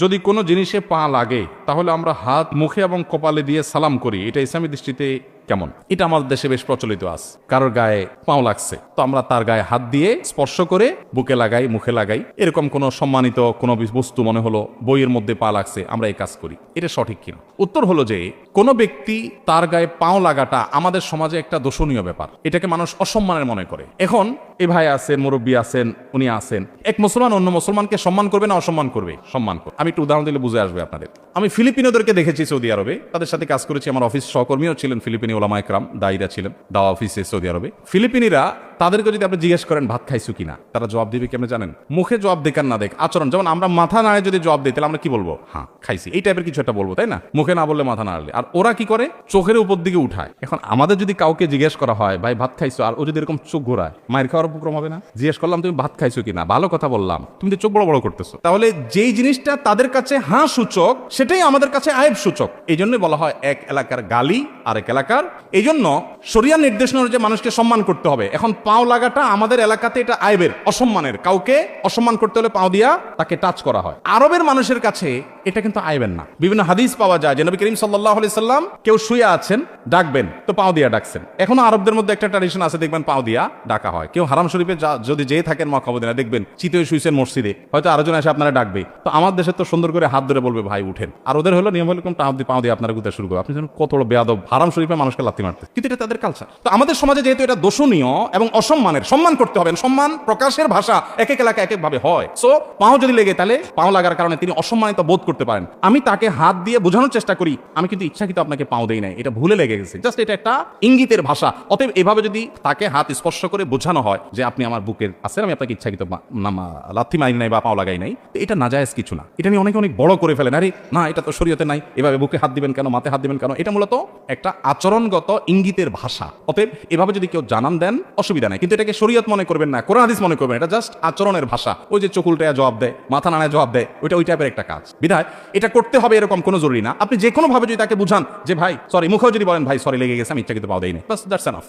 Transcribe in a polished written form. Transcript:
যদি কোনো জিনিসে পা লাগে তাহলে আমরা হাত মুখে এবং কপালে দিয়ে সালাম করি, এটা ইসলামী দৃষ্টিতে কেমন? এটা আমাদের দেশে বেশ প্রচলিত আছে। কারোর গায়ে পাও লাগছে তো আমরা তার গায়ে হাত দিয়ে স্পর্শ করে বুকে লাগাই, মুখে লাগাই। এরকম কোনো সম্মানিত কোনো বস্তু মনে হলো বইয়ের মধ্যে পা লাগছে, আমরা এই কাজ করি। এটা সঠিক কিনা? উত্তর হলো যে কোনো ব্যক্তি তার গায়ে পাও লাগাটা আমাদের সমাজে একটা দোষণীয় ব্যাপার। এটাকে মানুষ অসম্মানের মনে করে। এখন এই ভাই আছেন, মুরব্বী আছেন, উনি আছেন, এক মুসলমান অন্য মুসলমানকে সম্মান করবে না অসম্মান করবে? সম্মান করবে। আমি একটু উদাহরণ দিলে বুঝে আসবে আপনাদের। আমি ফিলিপিনোদেরকে দেখেছি সৌদি আরবে, তাদের সাথে কাজ করেছি। আমার অফিস সহকর্মীও ছিলেন ফিলিপিনি ওলামা একরাম, দায়ীরা ছিলেন দাওয়া অফিসে সৌদি আরবে। ফিলিপিনিরা, তাদেরকে যদি আপনি জিজ্ঞেস করেন ভাত খাইছো কিনা, তারা জবাব দিবে কেমন জানেন? মুখে জবাব দেখার না দেখ আচরণ। যেমন আমরা মাথা নাড়ে যদি জবাব দিই তাহলে আমরা কি বলবো? হ্যাঁ খাইছি, এই টাইপের কিছু একটা বলবো, তাই না? মুখে না বললে মাথা নাড়লে। আর ওরা কি করে? চোখের উপর দিকে উঠায়। এখন আমাদের যদি কাউকে জিজ্ঞেস করা হয় ভাই ভাত খাইছো, আর ও যদি এরকম চোখ ঘোরায়, মায়ের খাওয়ার উপক্রম হবে না? জিজ্ঞেস করলাম তুমি ভাত খাইছো কিনা, ভালো কথা বললাম, তুমি তো চোখ বড় বড় করতেছো। তাহলে যেই জিনিসটা তাদের কাছে হাঁ সূচক সেটাই আমাদের কাছে আয়েব সূচক। এই জন্যই বলা হয় এক এলাকার গালি আরেক এলাকার। এই জন্য শরিয়ার নির্দেশনা অনুযায়ী মানুষকে সম্মান করতে হবে। এখন পাও লাগাটা আমাদের এলাকাতে এটা আইবের, অসম্মানের। কাউকে অসম্মান করতে হলে পাও দিয়া তাকে টাচ করা হয়। আরবের মানুষের কাছে এটা কিন্তু আইবেন না। বিভিন্ন হাদিস পাওয়া যায় যে নবী করিম সাল্লাল্লাহু আলাইহি সাল্লাম কেউ শুয়ে আছেন, ডাকবেন তো পাও দিয়া ডাকছেন। এখনো আরবদের মধ্যে একটা ট্র্যাডিশন আছে, দেখবেন পাও দিয়া ডাকা হয়। কেউ হারাম শরীফে যদি যেয়ে থাকেন মক্কা মদিনা, দেখবেন চিতই শুইছেন মসজিদে, হয়তো আরেকজন এসে আপনারা ডাকবে। তো আমার দেশে তো সুন্দর করে হাত ধরে বলবে ভাই উঠেন। আর ওদের হলো নিয়ম হলো পাও দিয়ে আপনারা গুতা শুরু করবে। আপনি যেন কত বড় বেয়াদব, হারাম শরীফে মানুষকে লাথি মারতে, কিন্তু এটা তাদের কালচার। তো আমাদের সমাজে যেহেতু এটা দোষণীয় এবং অসম্মানের, সম্মান করতে হবে। সম্মান প্রকাশের ভাষা এক এক এলাকায় এক এক ভাবে হয়। সো পাও যদি লেগে তাহলে পাও লাগার কারণে তিনি অসম্মানিত বোধ করতে পারেন। আমি তাকে হাত দিয়ে বোঝানোর চেষ্টা করি আমি কিন্তু ইচ্ছাকৃত আপনাকে পাও দেই নাই, এটা ভুলে লেগে গেছে, জাস্ট এটা একটা ইঙ্গিতের ভাষা। অতএব এভাবে যদি তাকে হাত স্পর্শ করে বোঝানো হয় যে আপনি আমার বুকের আছেন, আমি আপনাকে ইচ্ছাকৃত লাথি মারি নাই বা পাও লাগাই নাই, এটা নাজায়েজ কিছু না। এটা নিয়ে অনেকে অনেক বড় করে ফেলেন, আরে না এটা তো শরীয়তে নাই, এভাবে বুকে হাত দিবেন কেন, মাথায় হাত দিবেন কেন? এটা মূলত একটা আচরণগত ইঙ্গিতের ভাষা। অতএব এভাবে যদি কেউ জানান দেন অসুবিধা নাই, কিন্তু এটাকে শরীয়ত মনে করবেন না, কোরআন হাদিস মনে করবেন। এটা জাস্ট আচরণের ভাষা। ওই যে চোখ উল্টায় জবাব দেয়, মাথা নাড়ায় জবাব দেয়, ওইটা ওই টাইপের একটা কাজ। বিধায় এটা করতে হবে এরকম কোনো জরুরি না। আপনি যে কোনো ভাবে যদি তাকে বুঝান যে ভাই সরি, মুখেও যদি বলেন ভাই সরি লেগে গেছে, আমি ইচ্ছাকৃত পাও দেই নাই, বাস দ্যাটস এনাফ।